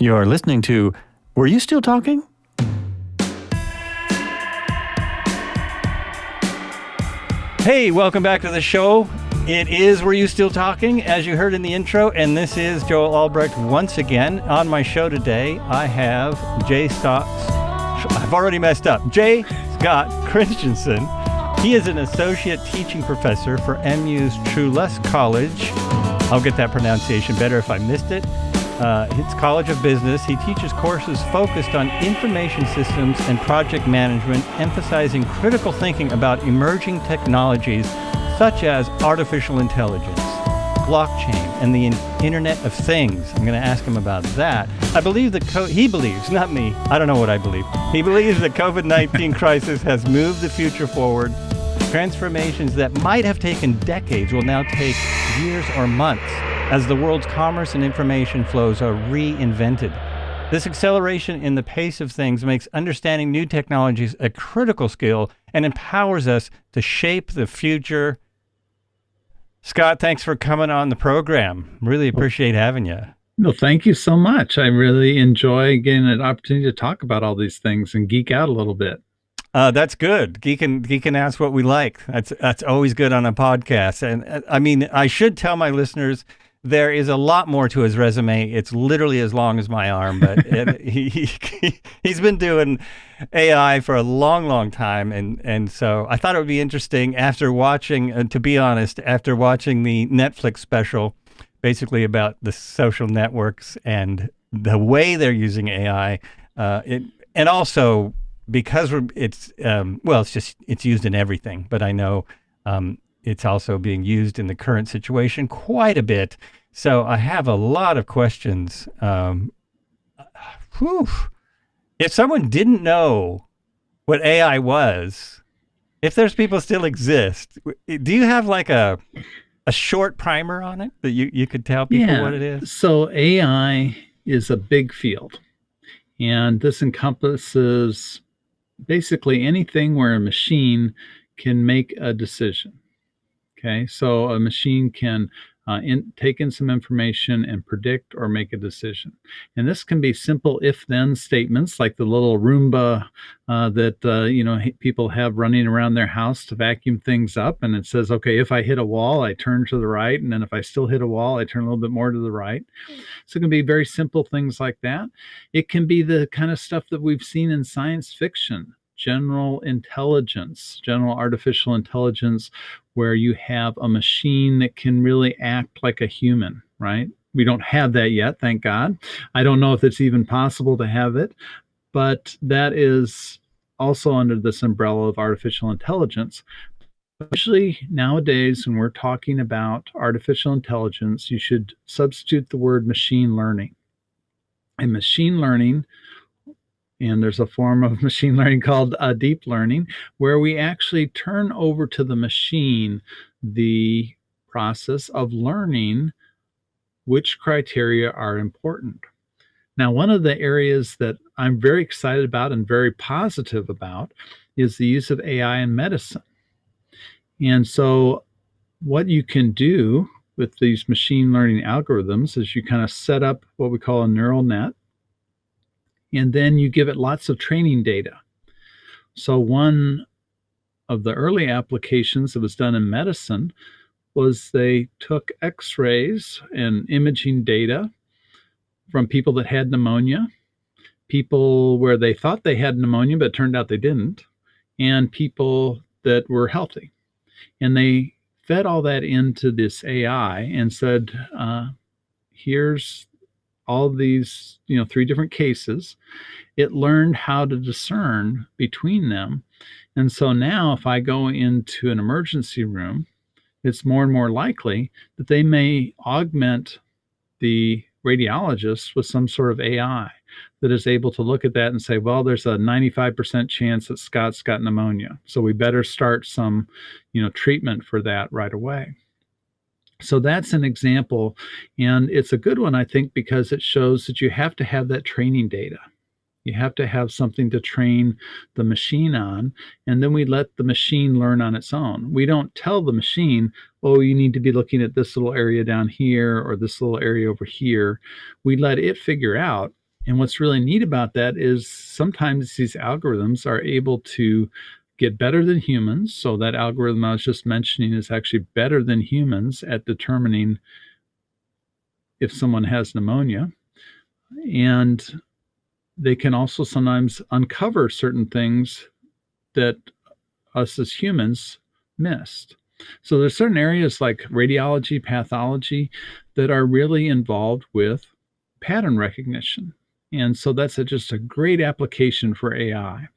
You're listening to Were You Still Talking? Hey, welcome back to the show. It is Were You Still Talking, as you heard in the intro, and this is Joel Albrecht once again. On my show today, I have J. Scott Christianson. He is an associate teaching professor for MU's Trulaske College. I'll get that pronunciation better if I missed it. It's College of Business. He teaches courses focused on information systems and project management, emphasizing critical thinking about emerging technologies such as artificial intelligence, blockchain, and the Internet of Things. I'm going to ask him about that. I believe that he believes, not me, I don't know what I believe. He believes the COVID-19 crisis has moved the future forward. Transformations that might have taken decades will now take years or months, as the world's commerce and information flows are reinvented. This acceleration in the pace of things makes understanding new technologies a critical skill and empowers us to shape the future. Scott, thanks for coming on the program. Really appreciate having you. No, thank you so much. I really enjoy getting an opportunity to talk about all these things and geek out a little bit. That's good. Geek and ask what we like. That's always good on a podcast. And I mean, I should tell my listeners, there is a lot more to his resume. It's literally as long as my arm, but he's been doing AI for a long, long time. And so I thought it would be interesting after watching, to be honest, after watching the Netflix special, basically about the social networks and the way they're using AI. And also because it's used in everything, but I know, it's also being used in the current situation quite a bit. So I have a lot of questions. If someone didn't know what AI was, if those people still exist, do you have like a short primer on it that you could tell people what it is? So AI is a big field, and this encompasses basically anything where a machine can make a decision. Okay, so a machine can take in some information and predict or make a decision. And this can be simple if-then statements like the little Roomba that people have running around their house to vacuum things up. And it says, okay, if I hit a wall, I turn to the right. And then if I still hit a wall, I turn a little bit more to the right. So it can be very simple things like that. It can be the kind of stuff that we've seen in science fiction. General artificial intelligence, where you have a machine that can really act like a human, right? We don't have that yet, thank God. I don't know if it's even possible to have it, but that is also under this umbrella of artificial intelligence. Usually nowadays, when we're talking about artificial intelligence, you should substitute the word machine learning. And machine learning, and there's a form of machine learning called deep learning, where we actually turn over to the machine the process of learning which criteria are important. Now, one of the areas that I'm very excited about and very positive about is the use of AI in medicine. And so what you can do with these machine learning algorithms is you kind of set up what we call a neural net, and then you give it lots of training data. So one of the early applications that was done in medicine was they took x-rays and imaging data from people that had pneumonia, people where they thought they had pneumonia, but it turned out they didn't, and people that were healthy. And they fed all that into this AI and said, here's all these, 3 different cases. It learned how to discern between them. And so now if I go into an emergency room, it's more and more likely that they may augment the radiologist with some sort of AI that is able to look at that and say, well, there's a 95% chance that Scott's got pneumonia. So we better start some, treatment for that right away. So that's an example, and it's a good one, I think, because it shows that you have to have that training data. You have to have something to train the machine on, and then we let the machine learn on its own. We don't tell the machine, oh, you need to be looking at this little area down here or this little area over here. We let it figure out And what's really neat about that is sometimes these algorithms are able to get better than humans. So that algorithm I was just mentioning is actually better than humans at determining if someone has pneumonia. And they can also sometimes uncover certain things that us as humans missed. So there's certain areas like radiology, pathology that are really involved with pattern recognition. And so that's just a great application for AI.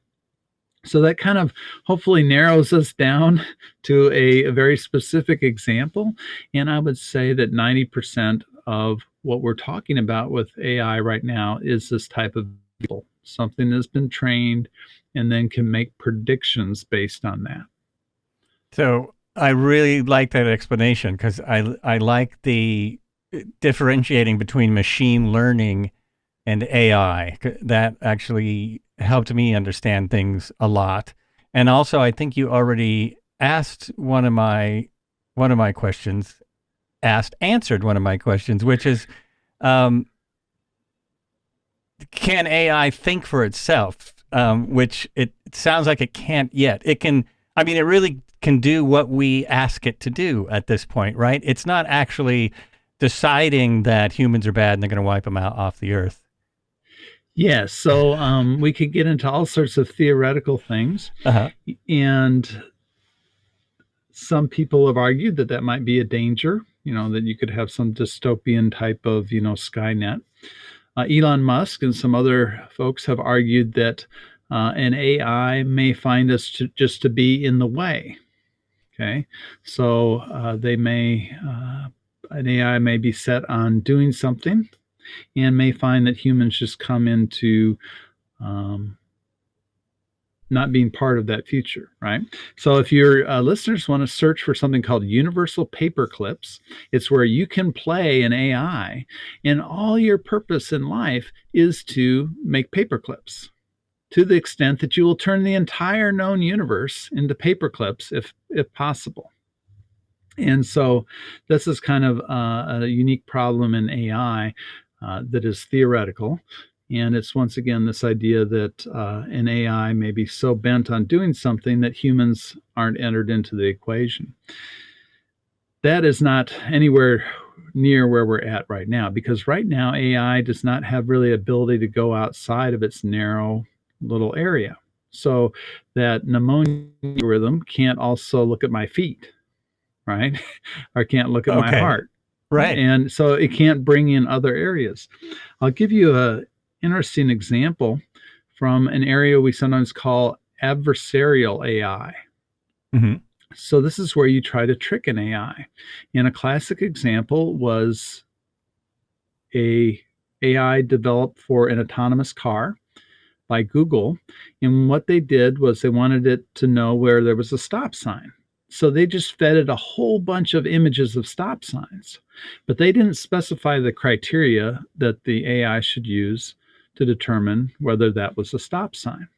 So that kind of hopefully narrows us down to a very specific example. And I would say that 90% of what we're talking about with AI right now is this type of people, something that's been trained and then can make predictions based on that. So I really like that explanation because I like the differentiating between machine learning and AI. That actually helped me understand things a lot. And also, I think you already asked questions, answered one of my questions, which is, can AI think for itself? Which it sounds like it can't yet. It can. I mean, it really can do what we ask it to do at this point, right? It's not actually deciding that humans are bad and they're going to wipe them out off the earth. Yes, so we could get into all sorts of theoretical things, and some people have argued that that might be a danger, that you could have some dystopian type of, Skynet. Elon Musk and some other folks have argued that an AI may find us just to be in the way. Okay, so an AI may be set on doing something and may find that humans just come into not being part of that future, right? So if your listeners want to search for something called universal paper clips, it's where you can play an AI and all your purpose in life is to make paper clips to the extent that you will turn the entire known universe into paper clips if possible. And so this is kind of a unique problem in AI that is theoretical. And it's once again this idea that an AI may be so bent on doing something that humans aren't entered into the equation. That is not anywhere near where we're at right now, because right now AI does not have really ability to go outside of its narrow little area. So that pneumonia algorithm can't also look at my feet, right? Or can't look at my heart. Right. And so it can't bring in other areas. I'll give you an interesting example from an area we sometimes call adversarial AI. Mm-hmm. So this is where you try to trick an AI. And a classic example was a AI developed for an autonomous car by Google. And what they did was they wanted it to know where there was a stop sign. So they just fed it a whole bunch of images of stop signs, but they didn't specify the criteria that the AI should use to determine whether that was a stop sign.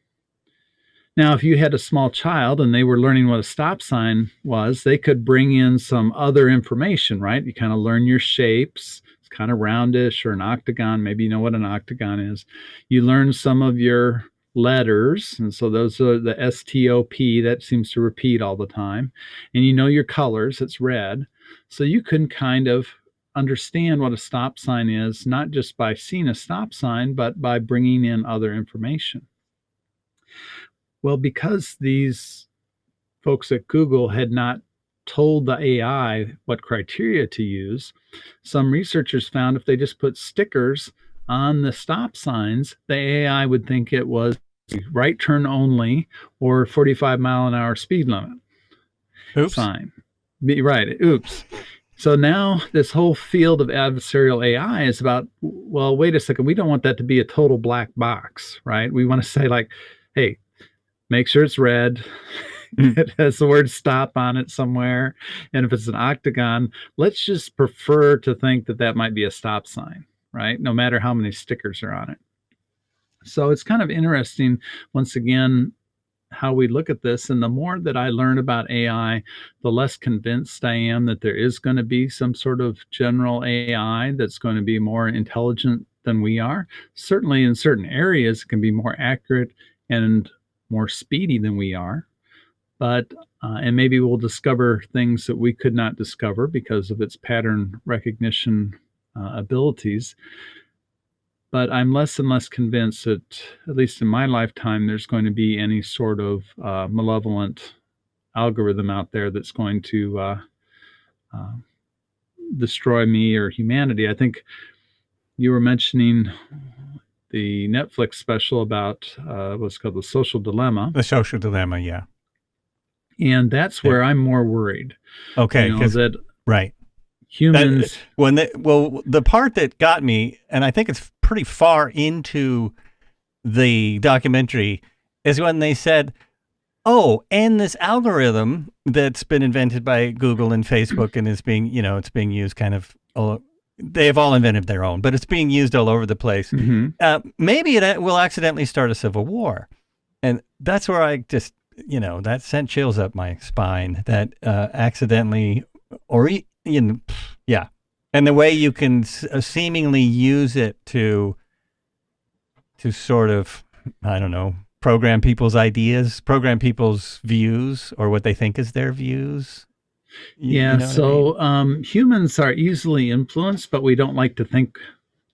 Now, if you had a small child and they were learning what a stop sign was, they could bring in some other information, right? You kind of learn your shapes. It's kind of roundish or an octagon. Maybe you know what an octagon is. You learn some of your letters, and so those are the STOP, that seems to repeat all the time. And you know your colors, it's red. So you can kind of understand what a stop sign is, not just by seeing a stop sign, but by bringing in other information. Well, because these folks at Google had not told the AI what criteria to use, some researchers found if they just put stickers on the stop signs, the AI would think it was right turn only or 45-mile-an-hour speed limit. Oops. Sign. Right. Oops. So now this whole field of adversarial AI is about, well, wait a second, we don't want that to be a total black box, right? We want to say like, hey, make sure it's red. It has the word stop on it somewhere. And if it's an octagon, let's just prefer to think that that might be a stop sign, right? No matter how many stickers are on it. So it's kind of interesting, once again, how we look at this. And the more that I learn about AI, the less convinced I am that there is going to be some sort of general AI that's going to be more intelligent than we are. Certainly in certain areas, it can be more accurate and more speedy than we are. But and maybe we'll discover things that we could not discover because of its pattern recognition abilities. But I'm less and less convinced that, at least in my lifetime, there's going to be any sort of malevolent algorithm out there that's going to uh, destroy me or humanity. I think you were mentioning the Netflix special about what's called The Social Dilemma. The Social Dilemma, yeah. And that's where I'm more worried. Okay, that right. Humans. The part that got me, and I think it's pretty far into the documentary, is when they said, "Oh, and this algorithm that's been invented by Google and Facebook and is being, it's being used kind of. They have all invented their own, but it's being used all over the place. Mm-hmm. Maybe it will accidentally start a civil war," and that's where I just, that sent chills up my spine. That accidentally, or yeah, and the way you can seemingly use it to sort of, I don't know, program people's ideas, program people's views, or what they think is their views. Humans are easily influenced, but we don't like to think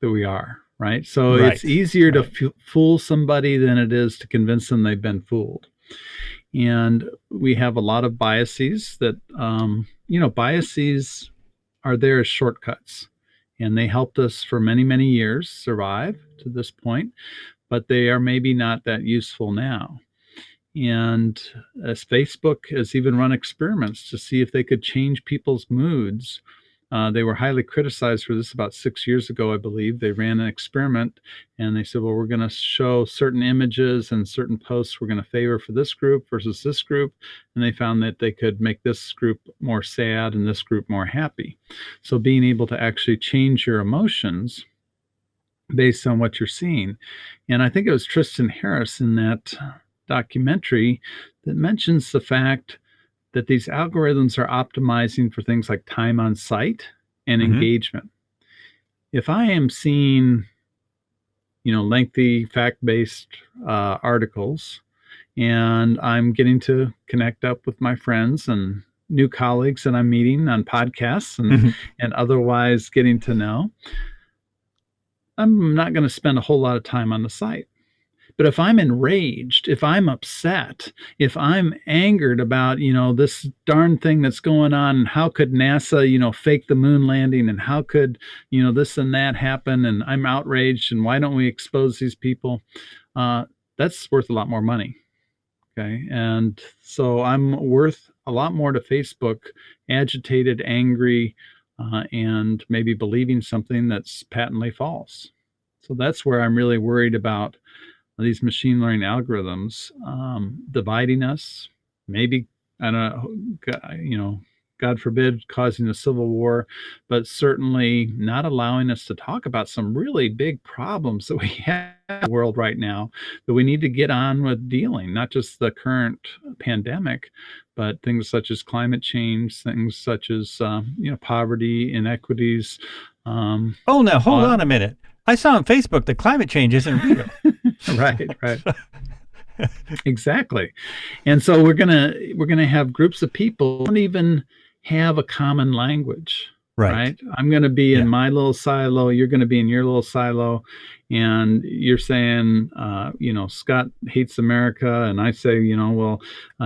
that we are, right? So Right. It's easier to fool somebody than it is to convince them they've been fooled. And we have a lot of biases that, biases are there as shortcuts. And they helped us for many, many years survive to this point, but they are maybe not that useful now. And as Facebook has even run experiments to see if they could change people's moods. They were highly criticized for this about 6 years ago, I believe. They ran an experiment and they said, well, we're going to show certain images and certain posts we're going to favor for this group versus this group. And they found that they could make this group more sad and this group more happy. So being able to actually change your emotions based on what you're seeing. And I think it was Tristan Harris in that documentary that mentions the fact that these algorithms are optimizing for things like time on site and engagement. If I am seeing, lengthy fact-based articles, and I'm getting to connect up with my friends and new colleagues that I'm meeting on podcasts and otherwise getting to know, I'm not going to spend a whole lot of time on the site. But if I'm enraged, if I'm upset, if I'm angered about, this darn thing that's going on, and how could NASA, fake the moon landing, and how could, this and that happen, and I'm outraged, and why don't we expose these people? That's worth a lot more money. Okay. And so I'm worth a lot more to Facebook, agitated, angry, and maybe believing something that's patently false. So that's where I'm really worried about these machine learning algorithms dividing us, maybe, I don't know, God forbid, causing a civil war, but certainly not allowing us to talk about some really big problems that we have in the world right now that we need to get on with dealing, not just the current pandemic, but things such as climate change, things such as, poverty, inequities. Now hold on a minute. I saw on Facebook that climate change isn't real. Right. Exactly. And so we're gonna have groups of people who don't even have a common language. Right? I'm gonna be in my little silo, you're gonna be in your little silo, and you're saying Scott hates America, and I say,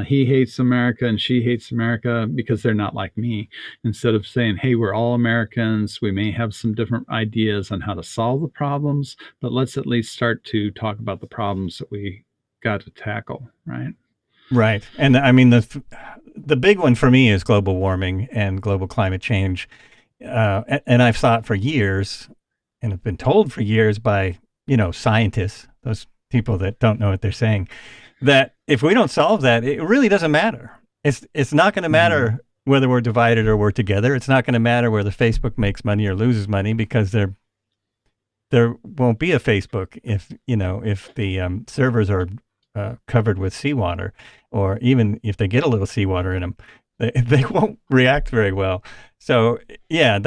he hates America and she hates America because they're not like me. Instead of saying, hey, we're all Americans, we may have some different ideas on how to solve the problems, but let's at least start to talk about the problems that we got to tackle, right? Right. And I mean, the big one for me is global warming and global climate change. And I've thought for years, and have been told for years by, scientists, those people that don't know what they're saying, that if we don't solve that, it really doesn't matter. It's not going to matter whether we're divided or we're together. It's not going to matter whether Facebook makes money or loses money, because there won't be a Facebook if the servers are covered with seawater, or even if they get a little seawater in them, they won't react very well. So yeah,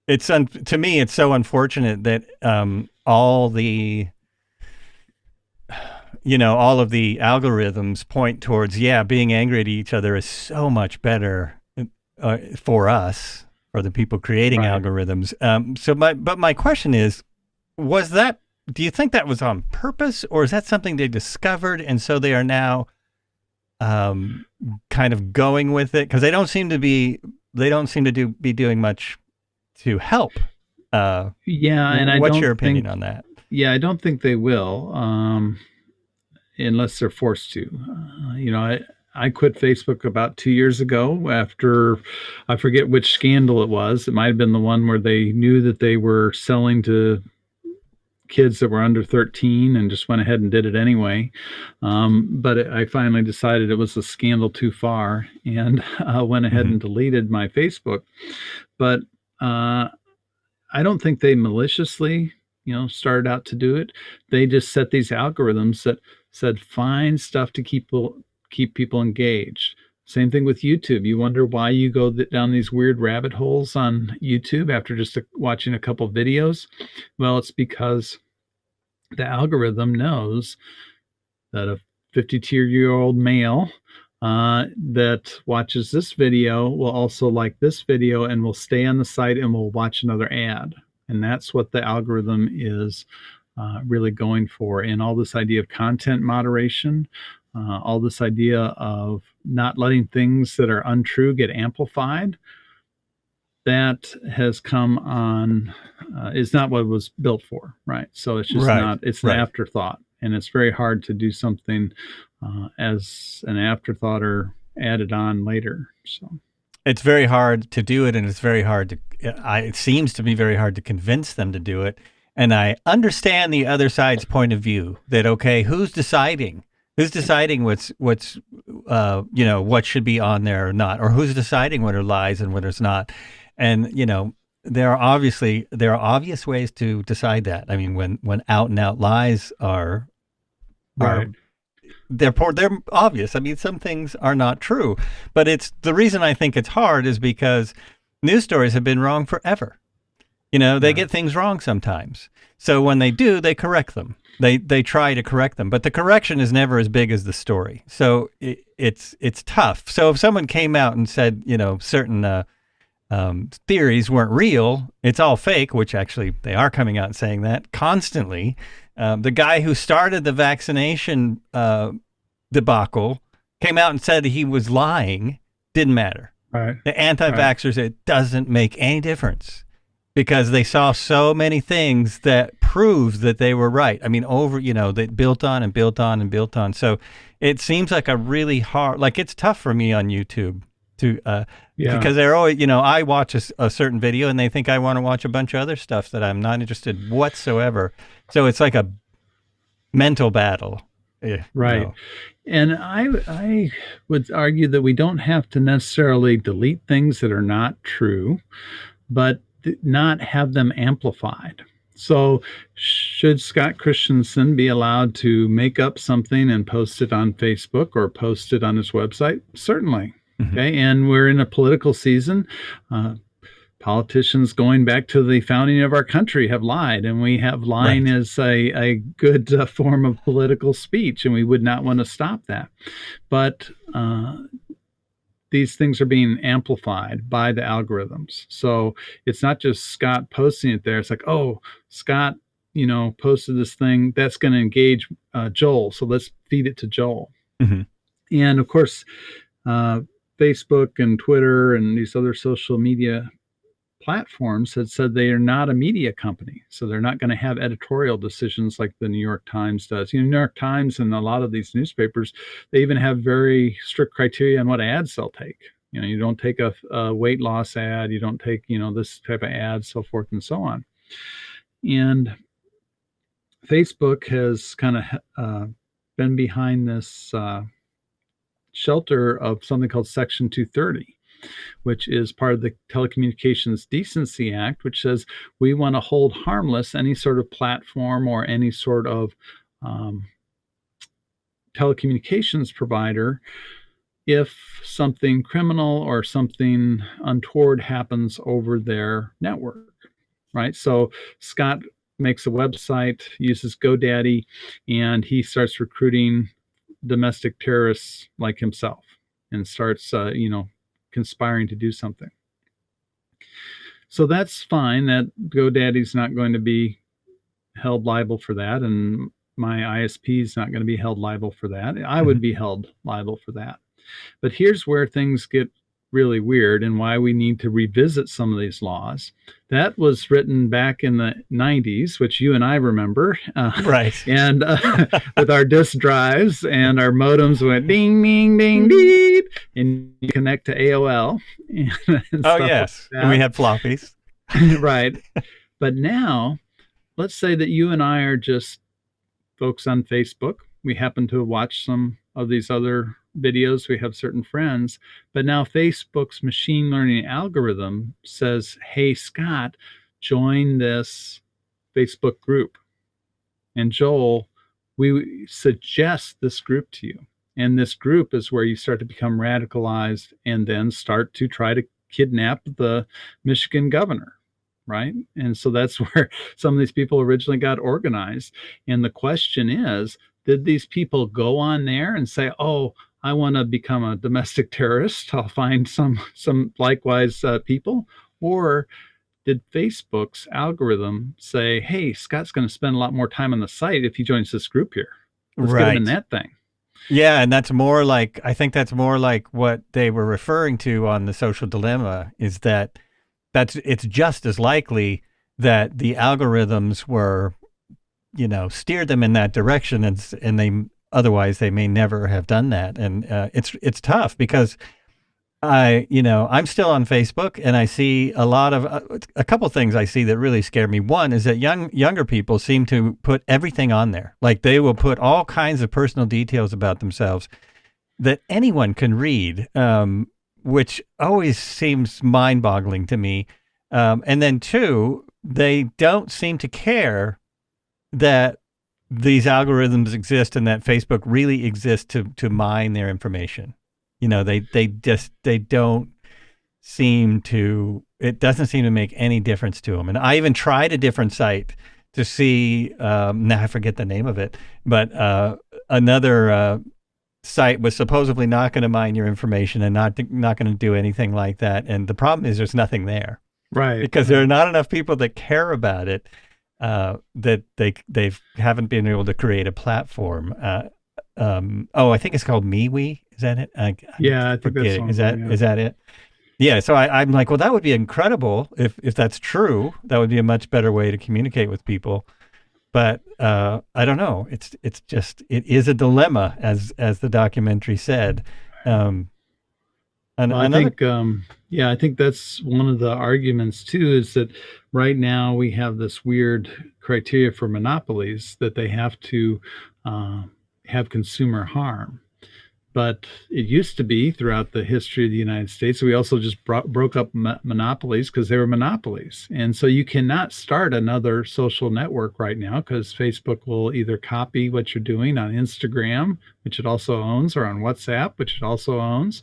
to me, it's so unfortunate that all the all of the algorithms point towards, being angry at each other is so much better for us, for the people creating Right. algorithms. But my question is, do you think that was on purpose, or is that something they discovered and so they are now kind of going with it? Because they don't seem to be doing much to help. Yeah, and What's your opinion on that? I don't think they will, unless they're forced to. I quit Facebook about 2 years ago after, I forget which scandal it was. It might have been the one where they knew that they were selling to kids that were under 13 and just went ahead and did it anyway. But I finally decided it was a scandal too far and went ahead and deleted my Facebook. But I don't think they maliciously, started out to do it. They just set these algorithms that said find stuff to keep people engaged. Same thing with YouTube. You wonder why you go down these weird rabbit holes on YouTube after just watching a couple videos. Well, it's because the algorithm knows that a 52-year-old male that watches this video will also like this video and will stay on the site and will watch another ad. And that's what the algorithm is really going for. And all this idea of content moderation, all this idea of not letting things that are untrue get amplified, that has come on, is not what it was built for, right? So it's just not, it's an afterthought. And it's very hard to do something as an afterthought or added on later. So it's very hard to do it, and it's very hard to, it seems to be very hard to convince them to do it. And I understand the other side's point of view that, okay, who's deciding what's what should be on there or not, or who's deciding what are lies and what is not. And there are obvious ways to decide that. I mean, when out and out lies are they're obvious. I mean, some things are not true, but it's the reason I think it's hard is because news stories have been wrong forever. They get things wrong sometimes. So when they do, they correct them. They try to correct them, but the correction is never as big as the story. So it's tough. So if someone came out and said, certain theories weren't real, it's all fake, which actually they are coming out and saying that constantly. The guy who started the vaccination debacle came out and said he was lying. Didn't matter. Right. The anti-vaxxers, it doesn't make any difference because they saw so many things that proved that they were right. I mean, they built on and built on and built on. So it seems like a really hard, like it's tough for me on YouTube to, because they're always, I watch a certain video and they think I want to watch a bunch of other stuff that I'm not interested whatsoever. So it's like a mental battle. Right. And I would argue that we don't have to necessarily delete things that are not true, but not have them amplified. So should Scott Christianson be allowed to make up something and post it on Facebook or post it on his website? Certainly. Okay. And we're in a political season. Politicians going back to the founding of our country have lied, and we have lying as a good form of political speech, and we would not want to stop that. But these things are being amplified by the algorithms. So it's not just Scott posting it there. It's like, oh, Scott, posted this thing that's going to engage Joel. So let's feed it to Joel. And of course, Facebook and Twitter and these other social media platforms had said they are not a media company. So they're not going to have editorial decisions like the New York Times does. New York Times and a lot of these newspapers, they even have very strict criteria on what ads they'll take. You don't take a weight loss ad. You don't take, this type of ad, so forth and so on. And Facebook has kind of been behind this shelter of something called Section 230, which is part of the Telecommunications Decency Act, which says we want to hold harmless any sort of platform or any sort of telecommunications provider if something criminal or something untoward happens over their network. right? So Scott makes a website, uses GoDaddy, and he starts recruiting domestic terrorists like himself and starts, conspiring to do something. So that's fine. That GoDaddy's not going to be held liable for that, and my ISP is not going to be held liable for that. I would be held liable for that. But here's where things get really weird and why we need to revisit some of these laws. That was written back in the 90s, which you and I remember. Right. And with our disk drives, and our modems went ding, ding, ding, ding, and you connect to AOL. And Oh, yes. Like and we had floppies. Right. But now, let's say that you and I are just folks on Facebook. We happen to watch some of these other videos. We have certain friends, but now Facebook's machine learning algorithm says, hey, Scott, join this Facebook group. And Joel, we suggest this group to you. And this group is where you start to become radicalized and then start to try to kidnap the Michigan governor. Right. And so that's where some of these people originally got organized. And the question is, did these people go on there and say, oh, I want to become a domestic terrorist, I'll find some likewise people? Or did Facebook's algorithm say, hey, Scott's going to spend a lot more time on the site if he joins this group here? Let's get him in that thing. Yeah, and that's more like, I think that's more like what they were referring to on The Social Dilemma, is that it's just as likely that the algorithms were, steered them in that direction, and they otherwise they may never have done that. And it's tough because I'm still on Facebook, and I see a couple things I see that really scare me. One is that younger people seem to put everything on there. Like they will put all kinds of personal details about themselves that anyone can read, which always seems mind-boggling to me. And then two, they don't seem to care that these algorithms exist and that Facebook really exists to mine their information. They don't seem to, it doesn't seem to make any difference to them. And I even tried a different site to see, now I forget the name of it, but another site was supposedly not going to mine your information and not going to do anything like that. And the problem is there's nothing there. Right. Because there are not enough people that care about it, that they haven't been able to create a platform. I think it's called MeWe. Is that it? I think that's is that it? Yeah. So I'm like, well, that would be incredible if that's true. That would be a much better way to communicate with people. But I don't know. It is a dilemma, as the documentary said. I think that's one of the arguments too, is that right now we have this weird criteria for monopolies that they have to have consumer harm. But it used to be throughout the history of the United States, we also just broke up monopolies because they were monopolies. And so you cannot start another social network right now because Facebook will either copy what you're doing on Instagram, which it also owns, or on WhatsApp, which it also owns.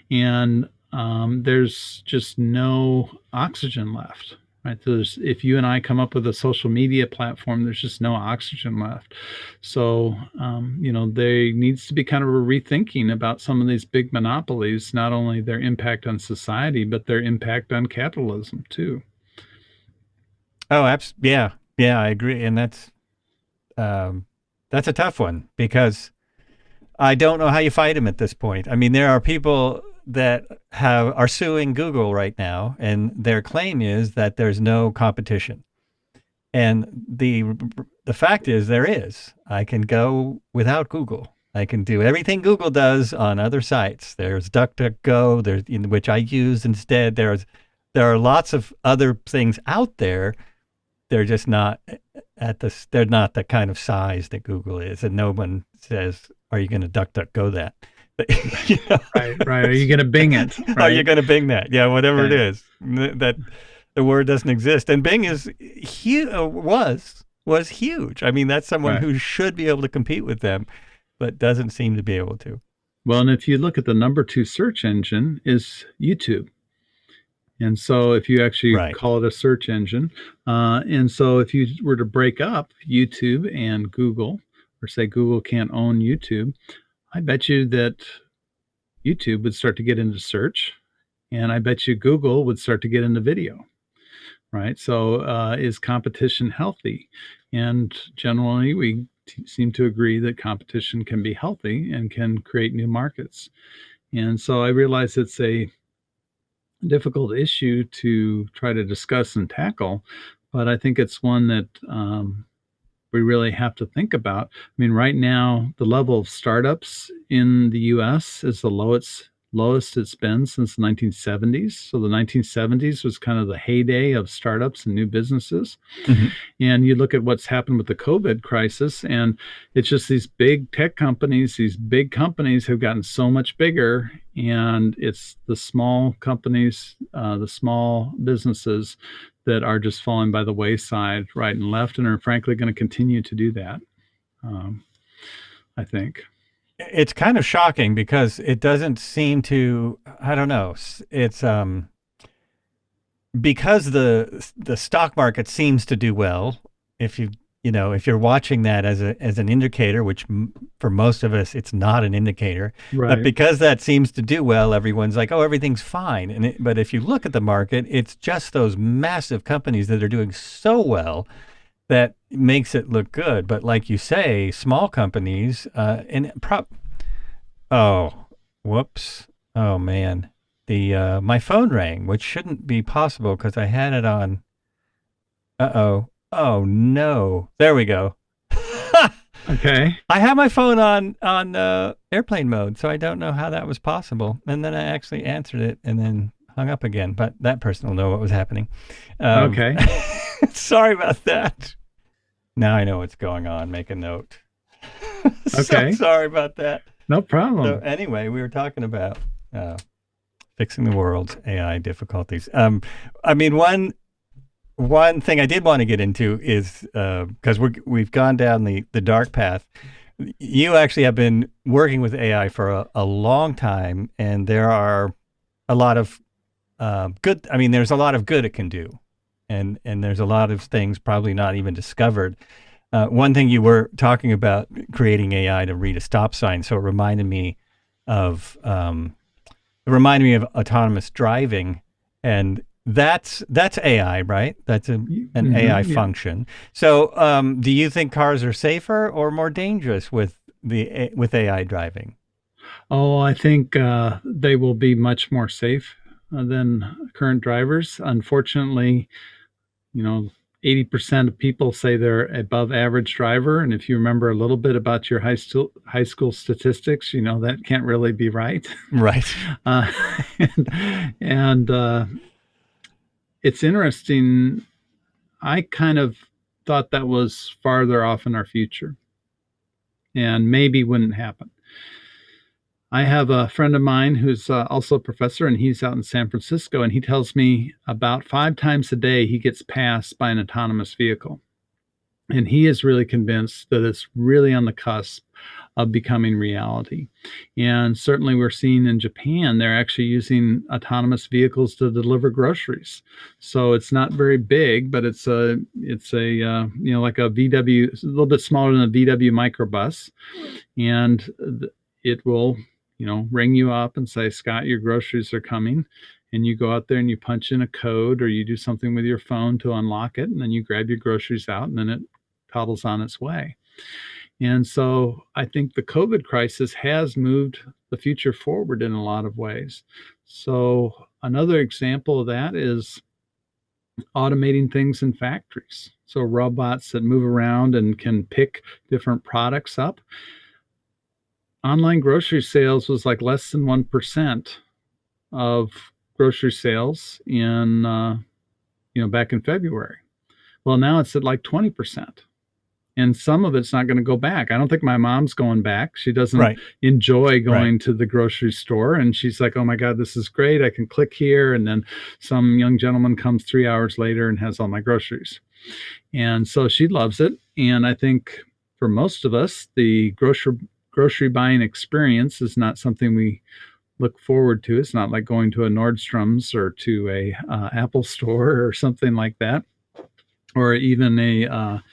And there's just no oxygen left. Right? If you and I come up with a social media platform, there's just no oxygen left. So, there needs to be kind of a rethinking about some of these big monopolies, not only their impact on society, but their impact on capitalism too. Oh, yeah, I agree. And that's a tough one because I don't know how you fight them at this point. I mean, there are people that are suing Google right now, and their claim is that there's no competition. And the fact is there is. I can go without Google. I can do everything Google does on other sites. There's DuckDuckGo, which I use instead. There are lots of other things out there. They're just not they're not the kind of size that Google is, and no one says, "Are you going to DuckDuckGo that?" Right. Are you going to Bing it? Right? Are you going to Bing that? Yeah, whatever it is. That the word doesn't exist. And Bing is was huge. I mean, that's someone who should be able to compete with them, but doesn't seem to be able to. Well, and if you look at the number 2 search engine is YouTube. And so if you actually Right. call it a search engine, and so if you were to break up YouTube and Google, or say Google can't own YouTube, I bet you that YouTube would start to get into search, and I bet you Google would start to get into video, right? So is competition healthy? And generally, we seem to agree that competition can be healthy and can create new markets. And so I realize it's a difficult issue to try to discuss and tackle, but I think it's one that we really have to think about. I mean, right now, the level of startups in the US is the lowest it's been since the 1970s. So the 1970s was kind of the heyday of startups and new businesses. Mhm. And you look at what's happened with the COVID crisis, and it's just these big tech companies, these big companies have gotten so much bigger, and it's the small companies, the small businesses that are just falling by the wayside right and left, and are frankly going to continue to do that, I think. It's kind of shocking because it doesn't seem to, I don't know. It's because the stock market seems to do well. If if you're watching that as an indicator, which for most of us it's not an indicator, but Right. because that seems to do well, everyone's like, oh, everything's fine. But if you look at the market, it's just those massive companies that are doing so well that makes it look good. But like you say, small companies, oh, whoops. Oh man. My phone rang, which shouldn't be possible because I had it on. Uh-oh. Oh no. There we go. Okay. I have my phone on airplane mode, so I don't know how that was possible. And then I actually answered it and then hung up again. But that person will know what was happening. Okay. Sorry about that. Now I know what's going on. Make a note. So Okay. sorry about that. No So problem. anyway, we were talking about fixing the world's AI difficulties. I mean, one thing I did want to get into is because we've gone down the dark path. You actually have been working with AI for a long time, and there are a lot of good. I mean, there's a lot of good it can do, and there's a lot of things probably not even discovered. One thing you were talking about creating AI to read a stop sign, so it reminded me of autonomous driving, and that's AI, right? That's an AI Yeah. function. So, do you think cars are safer or more dangerous with AI driving? Oh, I think they will be much more safe than current drivers. Unfortunately, 80% of people say they're above average driver. And if you remember a little bit about your high school statistics, that can't really be right. Right. Uh, and it's interesting. I kind of thought that was farther off in our future and maybe wouldn't happen. I have a friend of mine who's also a professor, and he's out in San Francisco, and he tells me about 5 times a day he gets passed by an autonomous vehicle. And he is really convinced that it's really on the cusp of becoming reality. And certainly we're seeing in Japan, they're actually using autonomous vehicles to deliver groceries. So it's not very big, but it's a like a VW, it's a little bit smaller than a VW microbus. And it will, ring you up and say, Scott, your groceries are coming. And you go out there and you punch in a code, or you do something with your phone to unlock it. And then you grab your groceries out, and then it toddles on its way. And so I think the COVID crisis has moved the future forward in a lot of ways. So another example of that is automating things in factories. So robots that move around and can pick different products up. Online grocery sales was like less than 1% of grocery sales in back in February. Well, now it's at like 20%. And some of it's not going to go back. I don't think my mom's going back. She doesn't Right. enjoy going to the grocery store. And she's like, oh my God, this is great. I can click here. And then some young gentleman comes 3 hours later and has all my groceries. And so she loves it. And I think for most of us, the grocery buying experience is not something we look forward to. It's not like going to a Nordstrom's or to a Apple store or something like that, or even a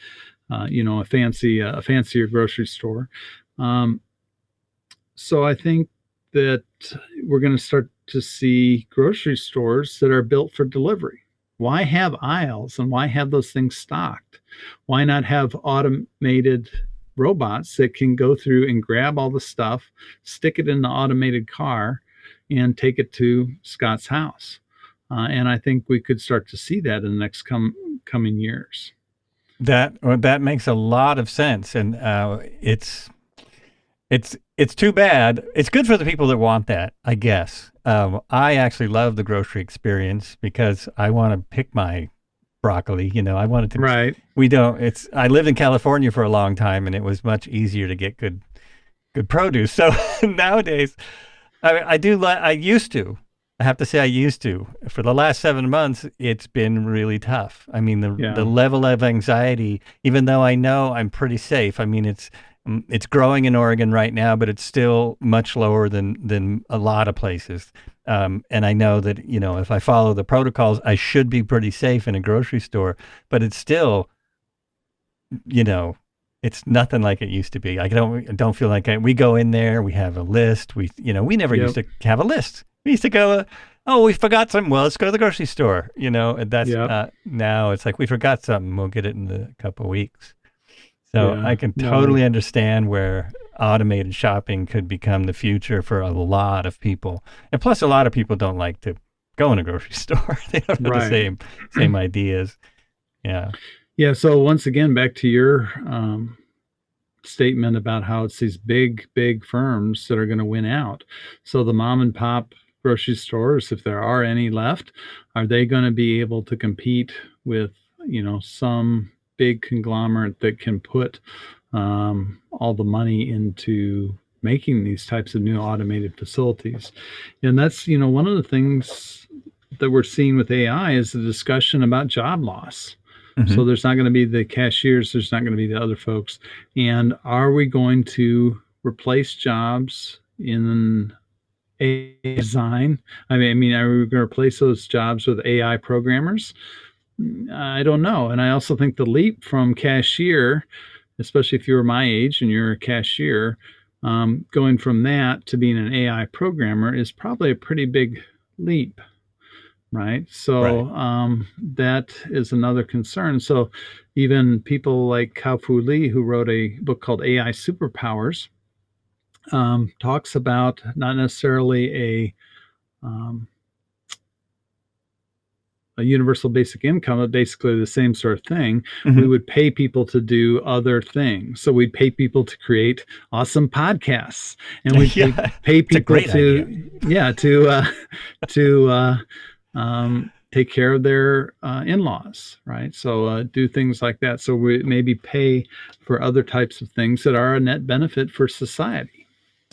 fancier grocery store. Um, so I think that we're going to start to see grocery stores that are built for delivery. Why have aisles and why have those things stocked? Why not have automated robots that can go through and grab all the stuff, stick it in the automated car, and take it to Scott's house? And I think we could start to see that in the next coming years. That makes a lot of sense, and it's too bad. It's good for the people that want that, I guess. I actually love the grocery experience because I want to pick my broccoli. I wanted to. Right. We don't. I lived in California for a long time, and it was much easier to get good produce. So nowadays, I used to. I have to say I used to. For the last 7 months, it's been really tough. I mean, the level of anxiety, even though I know I'm pretty safe. I mean, it's growing in Oregon right now, but it's still much lower than a lot of places. And I know that, if I follow the protocols, I should be pretty safe in a grocery store, but it's still, it's nothing like it used to be. I don't feel like we go in there, we have a list. We never used to have a list. We used to go, we forgot something. Well, let's go to the grocery store. And that's now it's like we forgot something. We'll get it in a couple of weeks. So I can totally understand where automated shopping could become the future for a lot of people. And plus, a lot of people don't like to go in a grocery store. They don't have the same ideas. Yeah. Yeah. So once again, back to your statement about how it's these big firms that are going to win out. So the mom and pop grocery stores, if there are any left, are they going to be able to compete with, some big conglomerate that can put all the money into making these types of new automated facilities? And that's, one of the things that we're seeing with AI is the discussion about job loss. Mm-hmm. So there's not going to be the cashiers, there's not going to be the other folks. And are we going to replace jobs in AI design? I mean, are we going to replace those jobs with AI programmers? I don't know. And I also think the leap from cashier, especially if you were my age and you're a cashier, going from that to being an AI programmer is probably a pretty big leap, right? So that is another concern. So even people like Kao-Fu Lee, who wrote a book called AI Superpowers, talks about not necessarily a universal basic income, but basically the same sort of thing. Mm-hmm. We would pay people to do other things. So we'd pay people to create awesome podcasts, and we'd pay people to take care of their in-laws, right? So do things like that. So we maybe pay for other types of things that are a net benefit for society.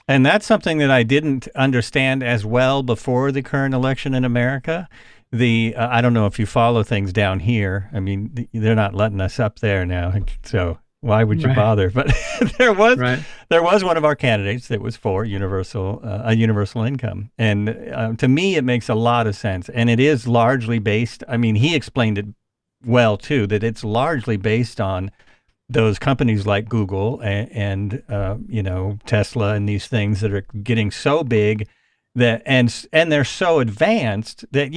And that's something that I didn't understand as well before the current election in America. I don't know if you follow things down here. I mean, they're not letting us up there now, so why would you bother? But there was one of our candidates that was for a universal income, and to me, it makes a lot of sense. And it is largely based. I mean, he explained it well too, that it's largely based on those companies like Google and Tesla and these things that are getting so big. That and they're so advanced that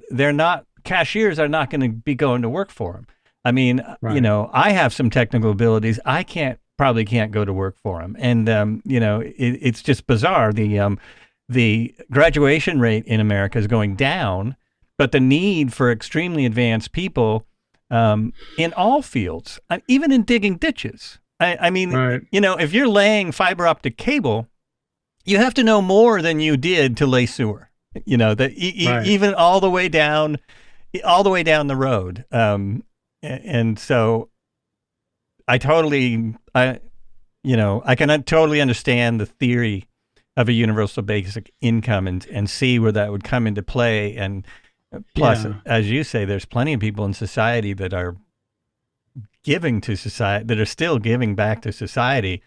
they're not, cashiers are not going to be going to work for them. I mean, I have some technical abilities. I probably can't go to work for them, and it's just bizarre. The graduation rate in America is going down, but the need for extremely advanced people in all fields, even in digging ditches. I mean, if you're laying fiber optic cable, you have to know more than you did to lay sewer, even all the way down the road. And so I can totally understand the theory of a universal basic income and see where that would come into play. And plus, as you say, there's plenty of people in society that are giving to society, that are still giving back to society,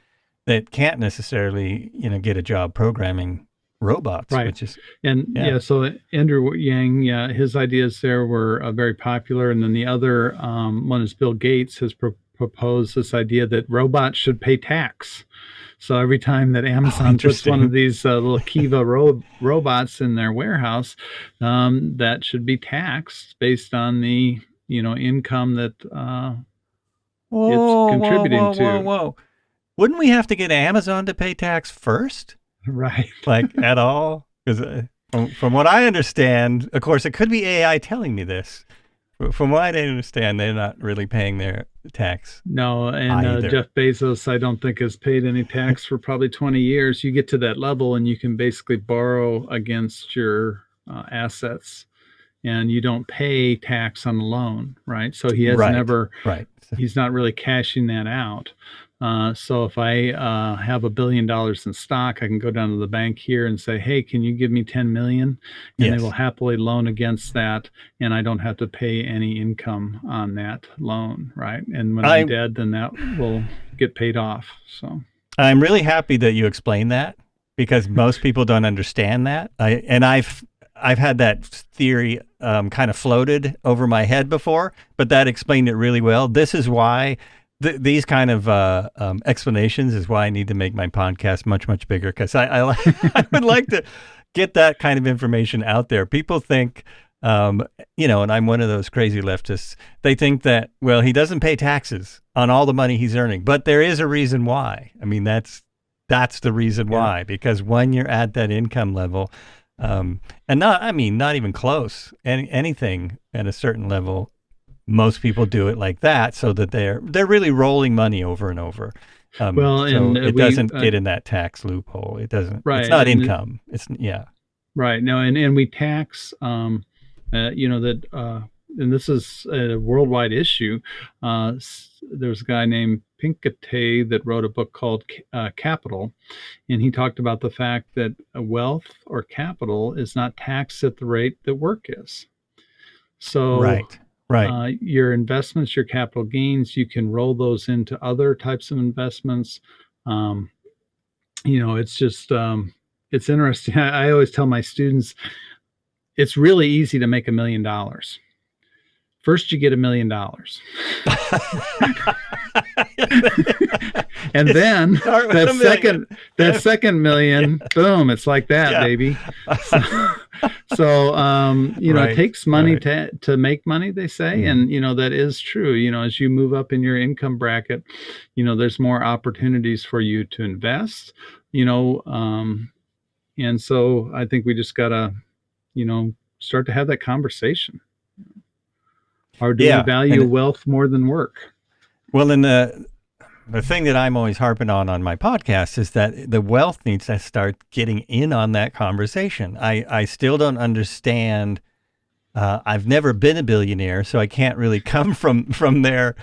that can't necessarily, get a job programming robots, Right. which is, And yeah. so Andrew Yang, his ideas there were very popular. And then the other one is Bill Gates has proposed this idea that robots should pay tax. So every time that Oh, Amazon puts one of interesting. these little Kiva robots in their warehouse, that should be taxed based on the income that it's Whoa, whoa, contributing whoa, whoa, to. whoa. Wouldn't we have to get Amazon to pay tax first? Right. Like at all? Because from what I understand, of course, it could be AI telling me this. From what I understand, they're not really paying their tax No, and either. Jeff Bezos, I don't think has paid any tax for probably 20 years. You get to that level and you can basically borrow against your assets and you don't pay tax on the loan, right? So he has Right, never, right. he's not really cashing that out. So if I have $1 billion in stock, I can go down to the bank here and say, "Hey, can you give me 10 million?" And they will Yes. happily loan against that, and I don't have to pay any income on that loan, right? And when I'm I dead, then that will get paid off. So I'm really happy that you explained that because most people don't understand that. I've had that theory kind of floated over my head before, but that explained it really well. This is why these kind of explanations is why I need to make my podcast much, much bigger because I would like to get that kind of information out there. People think, and I'm one of those crazy leftists. They think that, well, he doesn't pay taxes on all the money he's earning, but there is a reason why. I mean, that's the reason why, because when you're at that income level, and not even close, anything at a certain level, most people do it like that so that they're really rolling money over and over. well, So and it doesn't get in that tax loophole. It doesn't. right, It's not and income. It's right. No, and we tax, that, and this is a worldwide issue. There's a guy named Pinkatay that wrote a book called Capital, and he talked about the fact that wealth or capital is not taxed at the rate that work is. So right. your investments, your capital gains, you can roll those into other types of investments. It's just it's interesting. I always tell my students it's really easy to make $1 million. First, you get $1 million. And then that second million, boom, it's like that, baby. So it takes money to make money, they say. And, that is true. As you move up in your income bracket, there's more opportunities for you to invest, and so I think we just got to, start to have that conversation. Or do we value wealth more than work? Well, and the thing that I'm always harping on my podcast is that the wealth needs to start getting in on that conversation. I still don't understand. I've never been a billionaire, so I can't really come from their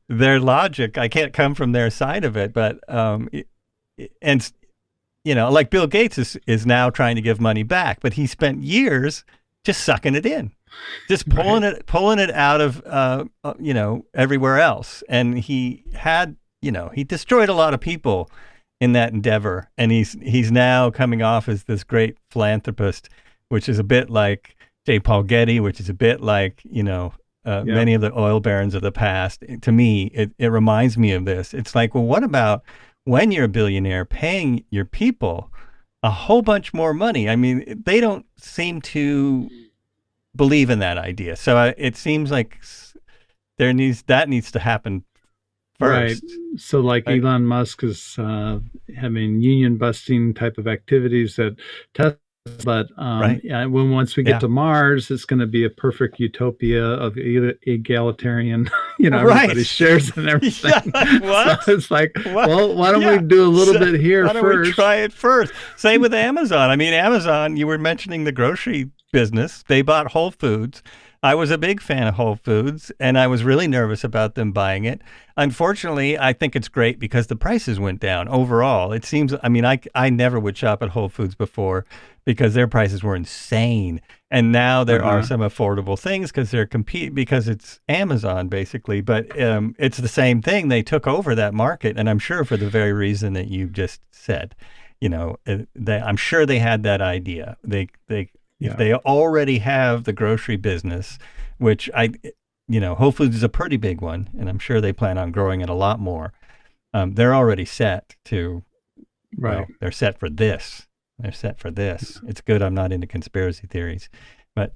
logic. I can't come from their side of it. But like Bill Gates is now trying to give money back, but he spent years just sucking it in. Just pulling it out of everywhere else, and he destroyed a lot of people in that endeavor, and he's now coming off as this great philanthropist, which is a bit like J. Paul Getty, which is a bit like many of the oil barons of the past. To me, it reminds me of this. It's like, well, what about when you're a billionaire paying your people a whole bunch more money? I mean, they don't seem to believe in that idea. So it seems like that needs to happen first. Right. So like Elon Musk is having union busting type of activities at Tesla, but once we get to Mars, it's going to be a perfect utopia of egalitarian, everybody shares and everything. What? So it's like, well, why don't we do a little bit here first? Why don't we try it first? Same with Amazon. I mean, Amazon, you were mentioning the grocery business. They bought Whole Foods. I was a big fan of Whole Foods, and I was really nervous about them buying it. Unfortunately, I think it's great because the prices went down overall. It seems, I never would shop at Whole Foods before because their prices were insane. And now there are some affordable things because because it's Amazon basically. But it's the same thing. They took over that market, and I'm sure for the very reason that you just said. I'm sure they had that idea. If they already have the grocery business, which Whole Foods is a pretty big one, and I'm sure they plan on growing it a lot more. They're already set to, they're set for this. They're set for this. It's good I'm not into conspiracy theories, but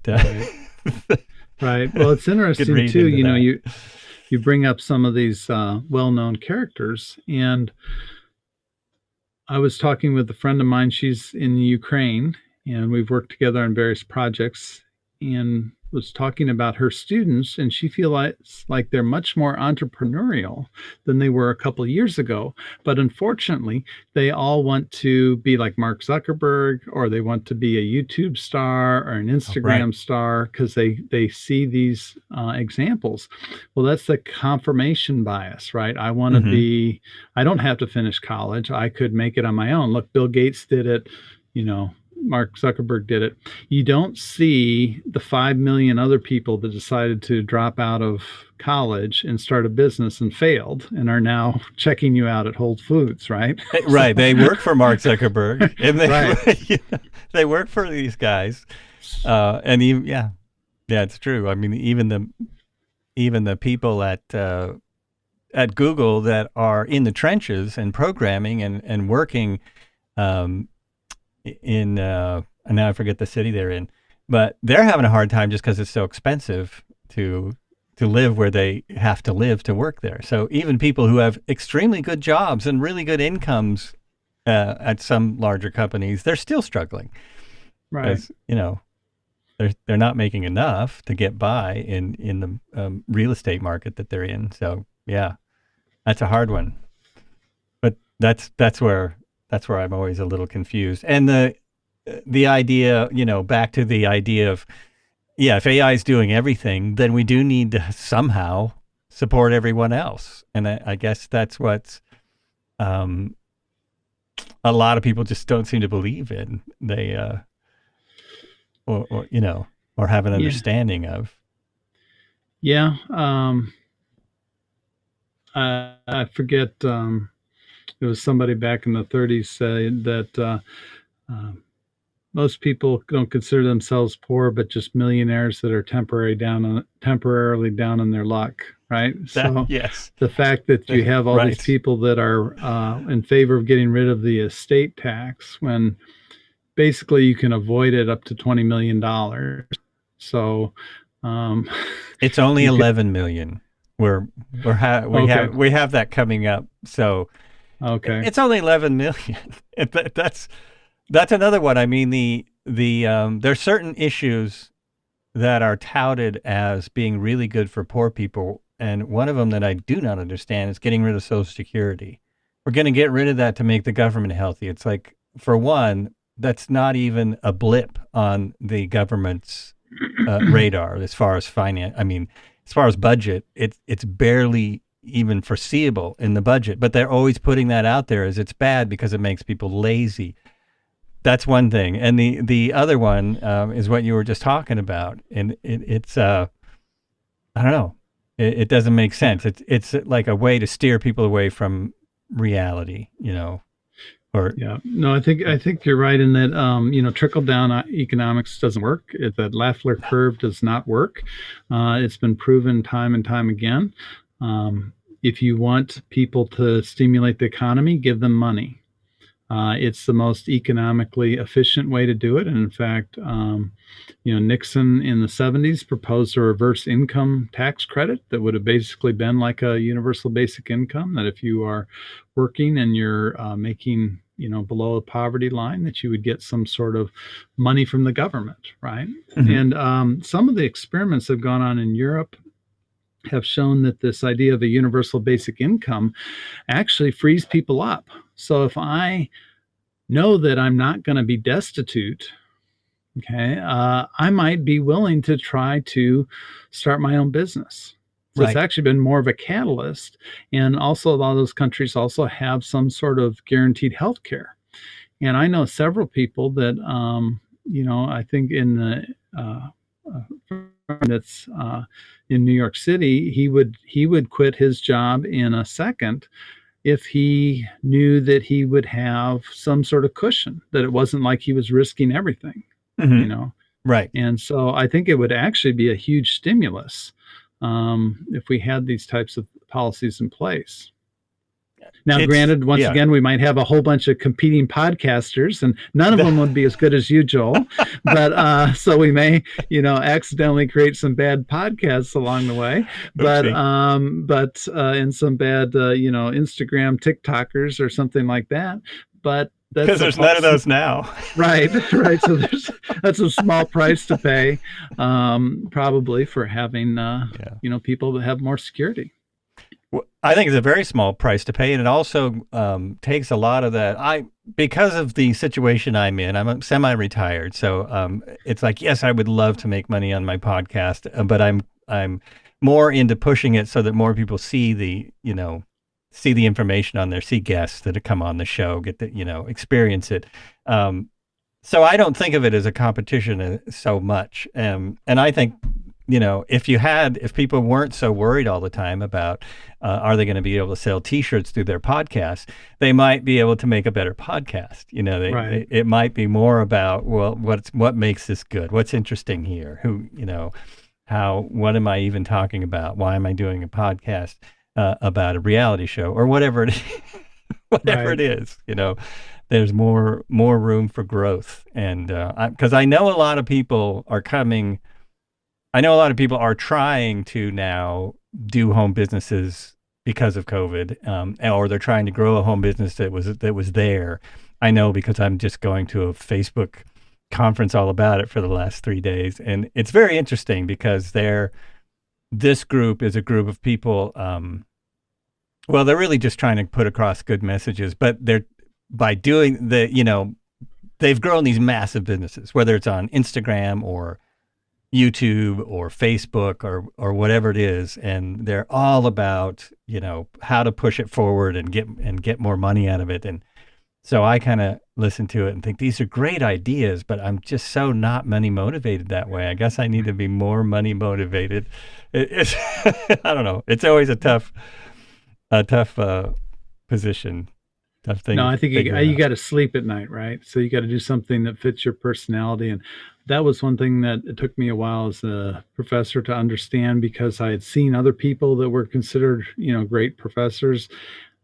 right. Well, it's interesting too. You bring up some of these well-known characters, and I was talking with a friend of mine. She's in Ukraine, and we've worked together on various projects, and was talking about her students, and she feels like they're much more entrepreneurial than they were a couple of years ago. But unfortunately, they all want to be like Mark Zuckerberg, or they want to be a YouTube star or an Instagram star, because they see these examples. Well, that's the confirmation bias, right? I want to be, I don't have to finish college. I could make it on my own. Look, Bill Gates did it, Mark Zuckerberg did it. You don't see the 5 million other people that decided to drop out of college and start a business and failed and are now checking you out at Whole Foods, right? Right. They work for Mark Zuckerberg, and they work for these guys. And even, yeah, it's true. I mean, even the people at Google that are in the trenches and programming and working, and now I forget the city they're in, but they're having a hard time just because it's so expensive to live where they have to live to work there. So even people who have extremely good jobs and really good incomes at some larger companies, they're still struggling, right? Because they're not making enough to get by in the real estate market that they're in. So yeah, that's a hard one. But that's where I'm always a little confused. And the idea, back to the idea of, if AI is doing everything, then we do need to somehow support everyone else. And I guess that's what a lot of people just don't seem to believe in. They, or have an understanding of. Yeah. I forget, it was somebody back in the 30s said that most people don't consider themselves poor, but just millionaires that are temporarily down on their luck, right? So yes, the fact that you have all these people that are in favor of getting rid of the estate tax, when basically you can avoid it up to $20 million. So it's only 11 million. We have that coming up. So it's only 11 million. That's another one. I mean, there's certain issues that are touted as being really good for poor people, and one of them that I do not understand is getting rid of Social Security. We're going to get rid of that to make the government healthy. It's like, for one, that's not even a blip on the government's radar as far as finance. I mean, as far as budget, it's barely even foreseeable in the budget, but they're always putting that out there as it's bad because it makes people lazy. That's one thing. And the other one is what you were just talking about. And it's I don't know. It doesn't make sense. It's like a way to steer people away from reality, No, I think you're right in that, trickle down economics doesn't work. That Lafleur curve does not work. It's been proven time and time again. If you want people to stimulate the economy, give them money. It's the most economically efficient way to do it. And in fact, Nixon in the 70s proposed a reverse income tax credit that would have basically been like a universal basic income, that if you are working and you're making, below the poverty line, that you would get some sort of money from the government, right? Mm-hmm. And some of the experiments that have gone on in Europe have shown that this idea of a universal basic income actually frees people up. So if I know that I'm not going to be destitute, I might be willing to try to start my own business. So It's actually been more of a catalyst. And also a lot of those countries also have some sort of guaranteed health care. And I know several people that, I think in the that's in New York City, he would quit his job in a second if he knew that he would have some sort of cushion, that it wasn't like he was risking everything, you know? Right. And so I think it would actually be a huge stimulus if we had these types of policies in place. Now, granted, once again, we might have a whole bunch of competing podcasters, and none of them would be as good as you, Joel. But so we may, accidentally create some bad podcasts along the way. But in some bad, Instagram TikTokers or something like that. But because there's none of those now. Right. So that's a small price to pay, probably, for having people that have more security. I think it's a very small price to pay, and it also takes a lot of that. Because of the situation I'm in, I'm semi-retired, so it's like, yes, I would love to make money on my podcast, but I'm more into pushing it so that more people see the information on there, see guests that have come on the show, get the experience it. So I don't think of it as a competition so much, and I think. If people weren't so worried all the time about are they going to be able to sell T-shirts through their podcast, they might be able to make a better podcast. It might be more about, well, what makes this good? What's interesting here? What am I even talking about? Why am I doing a podcast about a reality show or whatever it is? There's more room for growth, and because I know a lot of people are coming. I know a lot of people are trying to now do home businesses because of COVID, or they're trying to grow a home business that was there. I know because I'm just going to a Facebook conference all about it for the last 3 days, and it's very interesting because this group is a group of people. They're really just trying to put across good messages, but by doing they've grown these massive businesses, whether it's on Instagram or YouTube or Facebook or whatever it is, and they're all about how to push it forward and get more money out of it. And so I kind of listen to it and think these are great ideas, but I'm just so not money motivated that way. I guess I need to be more money motivated. It's I don't know. It's always a tough position. Tough thing. No, I think you got to sleep at night, right? So you got to do something that fits your personality. And that was one thing that it took me a while as a professor to understand, because I had seen other people that were considered, great professors,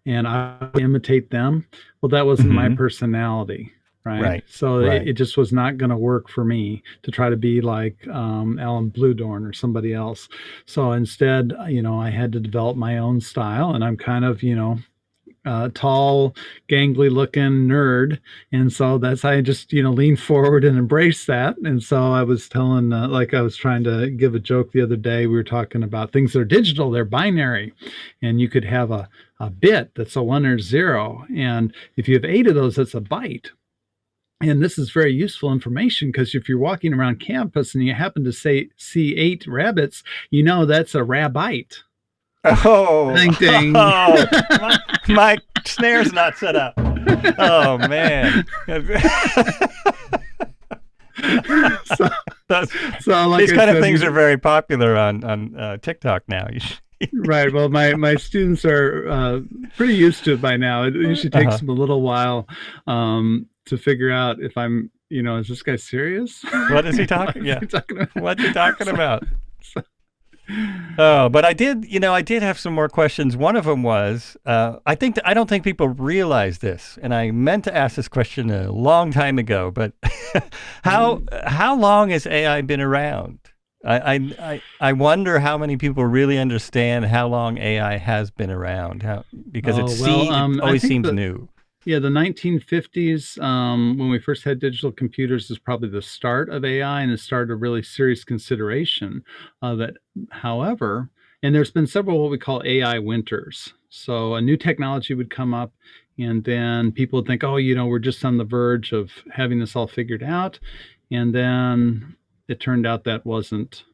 and I would imitate them. Well, that wasn't my personality, right? So it just was not going to work for me to try to be like Alan Bluedorn or somebody else. So instead, I had to develop my own style, and I'm kind of, tall, gangly looking nerd. And so that's how I just, lean forward and embrace that. And so I was telling, I was trying to give a joke the other day. We were talking about things that are digital, they're binary. And you could have a bit that's a 1 or 0. And if you have 8 of those, that's a byte. And this is very useful information, because if you're walking around campus and you happen to see 8 rabbits, that's a rabbite. Oh, ding, ding. Oh, my snare's not set up. Oh, man. These kind of things are very popular on TikTok now. Right. Well, my students are pretty used to it by now. It usually takes them a little while to figure out if I'm, is this guy serious? What is he talking? What's he talking about? Oh, but I did have some more questions. One of them was, I don't think people realize this, and I meant to ask this question a long time ago, but how long has AI been around? I wonder how many people really understand how long AI has been around, because it always seems new. Yeah, the 1950s, when we first had digital computers, is probably the start of AI and the start of really serious consideration of it. However, and there's been several what we call AI winters. So a new technology would come up, and then people would think, oh, we're just on the verge of having this all figured out. And then it turned out that wasn't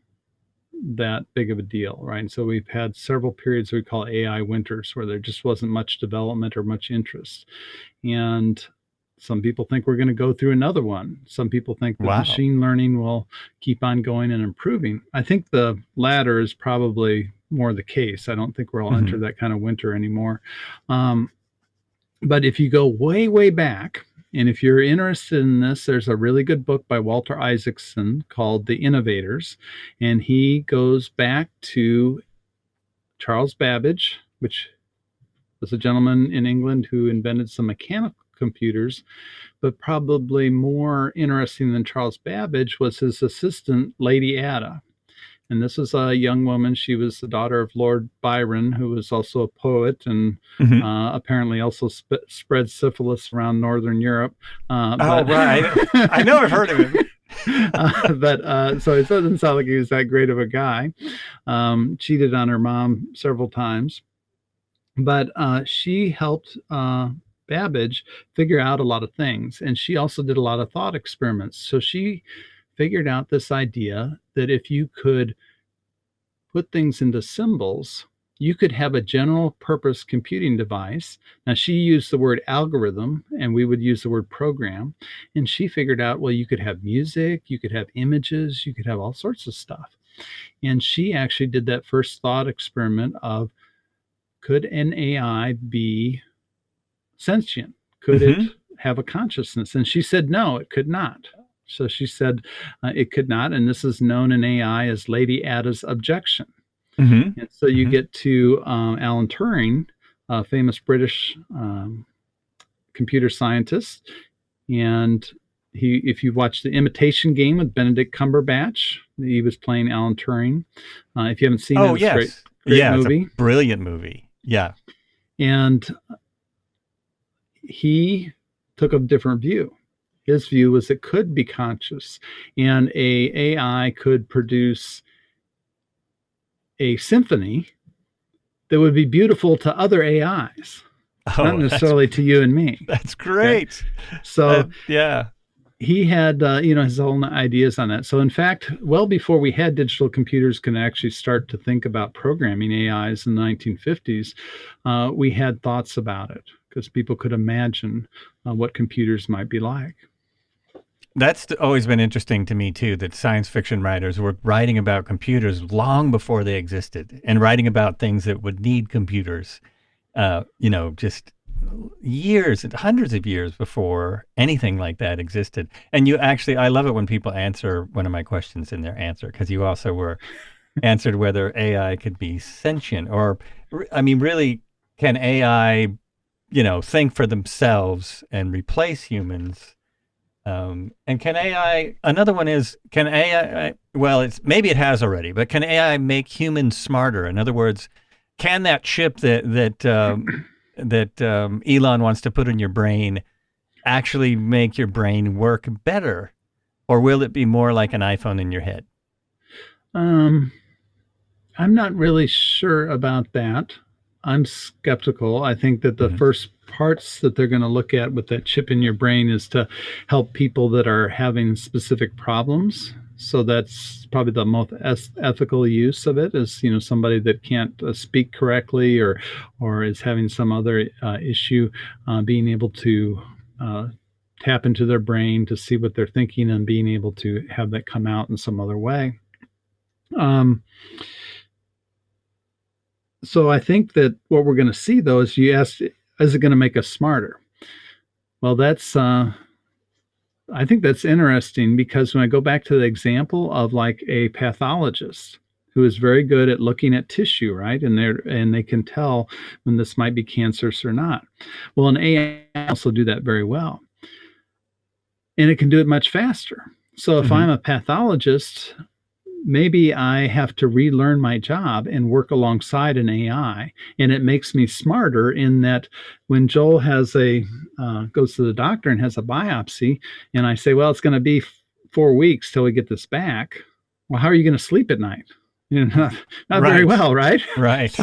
that big of a deal, right? And so we've had several periods we call AI winters, where there just wasn't much development or much interest. And some people think we're going to go through another one. Some people think that machine learning will keep on going and improving. I think the latter is probably more the case. I don't think we'll Mhm. enter that kind of winter anymore. But if you go way, way back, and if you're interested in this, there's a really good book by Walter Isaacson called The Innovators. And he goes back to Charles Babbage, which was a gentleman in England who invented some mechanical computers. But probably more interesting than Charles Babbage was his assistant, Lady Ada. And this was a young woman. She was the daughter of Lord Byron, who was also a poet and Mhm. apparently also spread syphilis around Northern Europe. Oh, right. I know I've heard of him. So it doesn't sound like he was that great of a guy. Cheated on her mom several times. But she helped Babbage figure out a lot of things. And she also did a lot of thought experiments. So she figured out this idea that if you could put things into symbols, you could have a general purpose computing device. Now, she used the word algorithm, and we would use the word program. And she figured out, well, you could have music, you could have images, you could have all sorts of stuff. And she actually did that first thought experiment of, could an AI be sentient? Could it have a consciousness? And she said, no, it could not. So she said it could not. And this is known in AI as Lady Ada's objection. Mhm. And so you get to Alan Turing, a famous British computer scientist. And if you watch The Imitation Game with Benedict Cumberbatch, he was playing Alan Turing. If you haven't seen it, it's a great movie. It's a brilliant movie. Yeah. And he took a different view. His view was it could be conscious, and a AI could produce a symphony that would be beautiful to other AIs, not necessarily to you and me. That's great. Okay? So yeah, he had his own ideas on that. So in fact, well before we had digital computers can actually start to think about programming AIs in the 1950s, we had thoughts about it because people could imagine what computers might be like. That's always been interesting to me too, that science fiction writers were writing about computers long before they existed and writing about things that would need computers, just years and hundreds of years before anything like that existed. And I love it when people answer one of my questions in their answer, because you also were answered whether AI could be sentient, or, I mean, really, can AI, think for themselves and replace humans? And can AI, another one is, can AI, well, maybe it has already, but can AI make humans smarter? In other words, can that chip that Elon wants to put in your brain actually make your brain work better? Or will it be more like an iPhone in your head? I'm not really sure about that. I'm skeptical. I think that the first parts that they're going to look at with that chip in your brain is to help people that are having specific problems. So that's probably the most ethical use of it, is somebody that can't speak correctly or is having some other issue, being able to tap into their brain to see what they're thinking and being able to have that come out in some other way. So I think that what we're going to see, though, is you asked, is it going to make us smarter? Well, I think that's interesting, because when I go back to the example of like a pathologist who is very good at looking at tissue, right? And they can tell when this might be cancerous or not. Well, an AI also do that very well. And it can do it much faster. So if I'm a pathologist, maybe I have to relearn my job and work alongside an AI, and it makes me smarter in that when Joel goes to the doctor and has a biopsy, and I say, well, it's going to be 4 weeks till we get this back. Well, how are you going to sleep at night? Not very well, right? Right.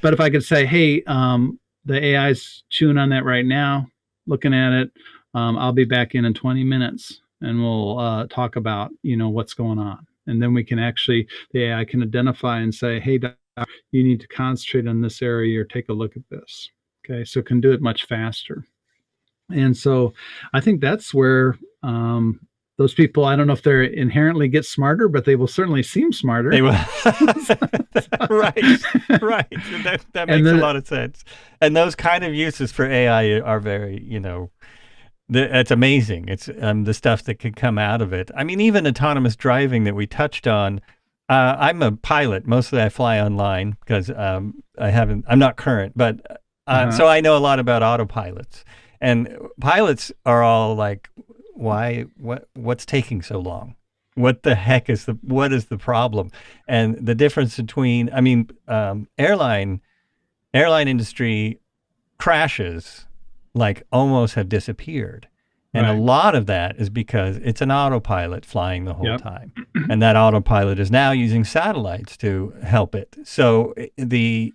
But if I could say, hey, the AI's chewing on that right now, looking at it, I'll be back in 20 minutes, and we'll talk about, what's going on. And then the AI can identify and say, hey, doc, you need to concentrate on this area or take a look at this. Okay, so it can do it much faster. And so I think that's where those people, I don't know if they're inherently get smarter, but they will certainly seem smarter. They will. Right, right. That makes a lot of sense. And those kind of uses for AI are very, it's amazing. It's the stuff that could come out of it. I mean, even autonomous driving that we touched on. I'm a pilot. Mostly I fly online because I'm not current, but so I know a lot about autopilots. And pilots are all like, what's taking so long? What the heck what is the problem? And the difference between, airline industry crashes like almost have disappeared. And a lot of that is because it's an autopilot flying the whole time. And that autopilot is now using satellites to help it. So it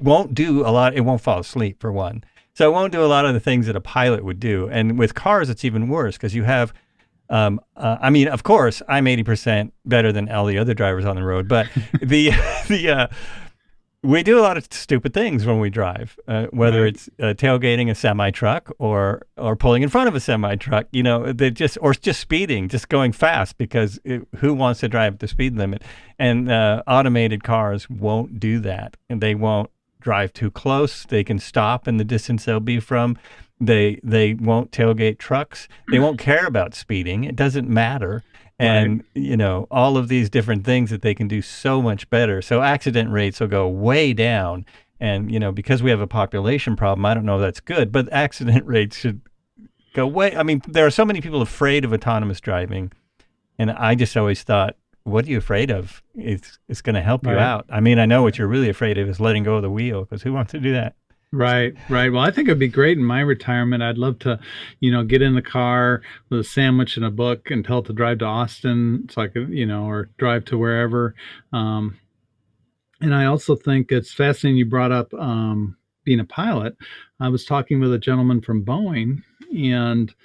won't do a lot. It won't fall asleep, for one. So it won't do a lot of the things that a pilot would do. And with cars, it's even worse because you have, of course, I'm 80% better than all the other drivers on the road. But we do a lot of stupid things when we drive, whether it's tailgating a semi-truck or pulling in front of a semi-truck, or just speeding, just going fast because who wants to drive at the speed limit? And automated cars won't do that, and they won't drive too close. They can stop in the distance they'll be from. They won't tailgate trucks. They won't care about speeding. It doesn't matter. And, all of these different things that they can do so much better. So accident rates will go way down. And, because we have a population problem, I don't know if that's good, but accident rates should go way. There are so many people afraid of autonomous driving. And I just always thought, what are you afraid of? It's going to help you out. I know what you're really afraid of is letting go of the wheel, because who wants to do that? Right. Well, I think it'd be great in my retirement. I'd love to, get in the car with a sandwich and a book and tell it to drive to Austin so I could, or drive to wherever. And I also think it's fascinating you brought up being a pilot. I was talking with a gentleman from Boeing, and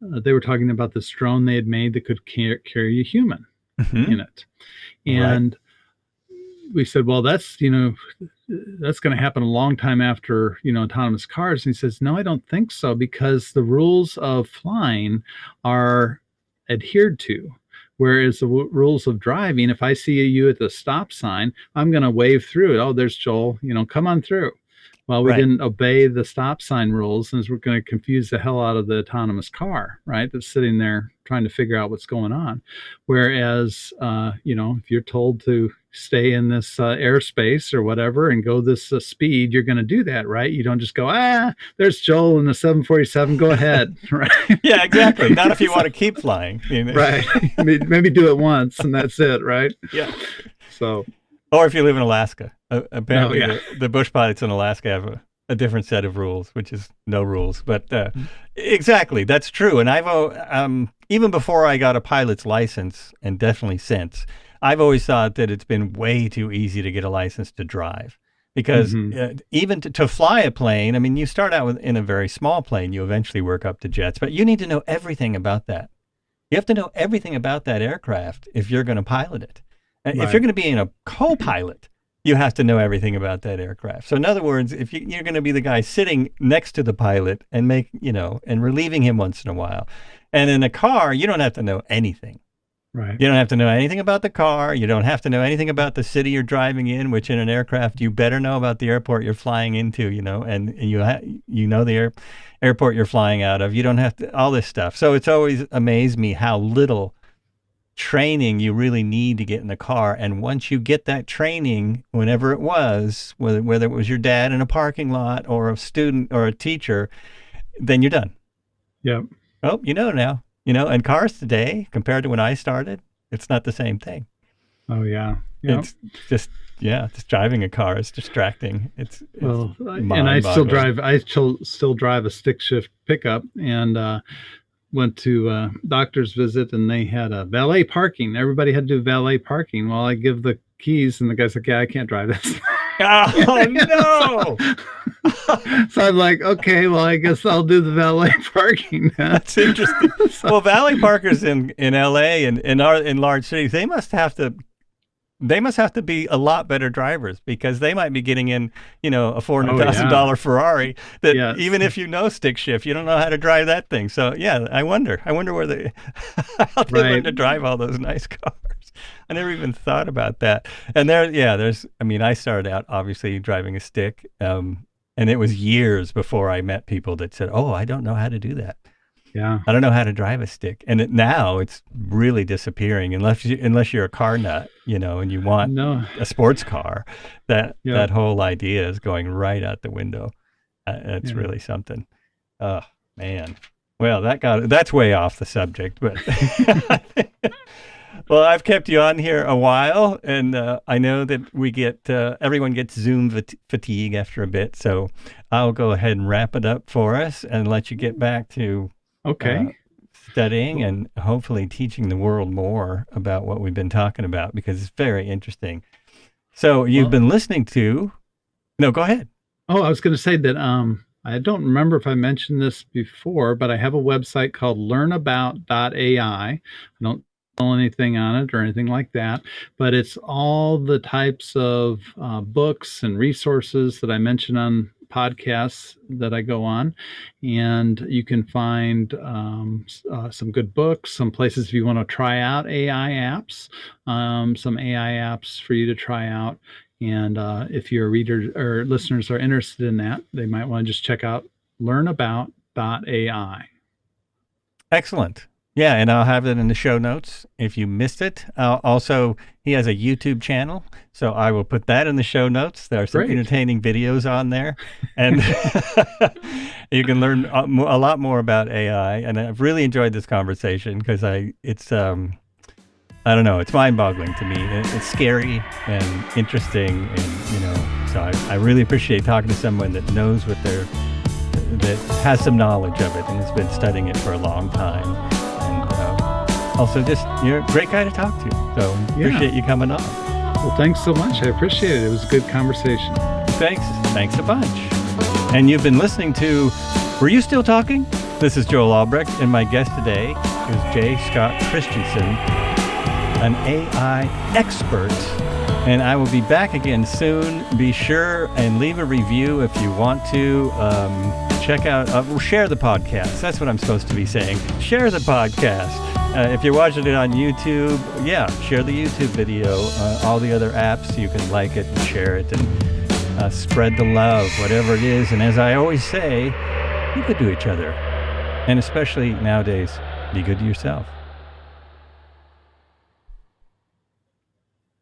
they were talking about this drone they had made that could carry a human in it. And we said, well, that's going to happen a long time after, autonomous cars. And he says, no, I don't think so, because the rules of flying are adhered to. Whereas the rules of driving, if I see you at the stop sign, I'm going to wave through it. Oh, there's Joel, come on through. Well, we didn't obey the stop sign rules, and we're going to confuse the hell out of the autonomous car, right? That's sitting there trying to figure out what's going on. Whereas, if you're told to stay in this airspace or whatever and go this speed, you're going to do that, right? You don't just go, there's Joel in the 747, go ahead, right? Yeah, exactly. Not if you want to keep flying. Right. Maybe do it once and that's it, right? Yeah. So. Or if you live in Alaska. Apparently the bush pilots in Alaska have a different set of rules, which is no rules. But exactly, that's true. And I've even before I got a pilot's license, and definitely since, I've always thought that it's been way too easy to get a license to drive. Because even to fly a plane, you start out in a very small plane, you eventually work up to jets, but you need to know everything about that. You have to know everything about that aircraft if you're going to pilot it. If you're going to be in a co-pilot, you have to know everything about that aircraft. So in other words, if you're going to be the guy sitting next to the pilot and and relieving him once in a while. And in a car, you don't have to know anything. Right. You don't have to know anything about the car. You don't have to know anything about the city you're driving in, which in an aircraft, you better know about the airport you're flying into, and you know the airport you're flying out of. You don't have to, all this stuff. So it's always amazed me how little training you really need to get in the car. And once you get that training, whenever it was, whether it was your dad in a parking lot or a student or a teacher, then you're done. Yep. Oh, now. And cars today, compared to when I started, it's not the same thing. Oh, yeah. Yep. It's just driving a car is distracting. And I still drive a stick shift pickup, and went to doctor's visit, and they had a valet parking. Everybody had to do valet parking. Well, I give the keys, and the guy's like, yeah, I can't drive this. Oh, no. So I'm like, okay, well, I guess I'll do the valet parking. That's interesting. Well, valet parkers in LA and in large cities, they must have to they must have to be a lot better drivers because they might be getting in, a $400,000 yeah. Ferrari that Yes. even if you know stick shift, you don't know how to drive that thing. So yeah, I wonder where they, how they learn Right. to drive all those nice cars. I never even thought about that. And I started out obviously driving a stick. And it was years before I met people that said, "Oh, I don't know how to do that. Yeah. I don't know how to drive a stick." And now it's really disappearing unless you're a car nut, and you want No. a sports car. That Yeah. whole idea is going right out the window. It's Yeah. really something. Oh man. Well, that's way off the subject, but well, I've kept you on here a while, and I know that we get everyone gets Zoom fatigue after a bit, so I'll go ahead and wrap it up for us and let you get back to Okay. studying and hopefully teaching the world more about what we've been talking about because it's very interesting. So you've been listening to. No, go ahead. Oh, I was going to say that I don't remember if I mentioned this before, but I have a website called learnabout.ai. I don't sell anything on it or anything like that, but it's all the types of books and resources that I mention on podcasts that I go on, and you can find some good books, some places if you want to try out AI apps, some AI apps for you to try out. And if your readers or listeners are interested in that, they might want to just check out learnabout.ai. Excellent. Yeah, and I'll have it in the show notes if you missed it. Also, he has a YouTube channel, so I will put that in the show notes. There are some Great. entertaining videos on there, and you can learn a lot more about AI. And I've really enjoyed this conversation because it's I don't know, it's mind-boggling to me. It's scary and interesting, and so I really appreciate talking to someone that knows that has some knowledge of it and has been studying it for a long time. And also, just you're a great guy to talk to. So appreciate you coming on. Well, thanks so much. I appreciate it. It was a good conversation. Thanks a bunch. And you've been listening to Were You Still Talking? This is Joel Albrecht, and my guest today is J. Scott Christianson, an AI expert, and I will be back again soon. Be sure and leave a review if you want to. Check out, share the podcast. That's what I'm supposed to be saying. Share the podcast. If you're watching it on YouTube, share the YouTube video. All the other apps, you can like it and share it and spread the love, whatever it is. And as I always say, be good to each other. And especially nowadays, be good to yourself.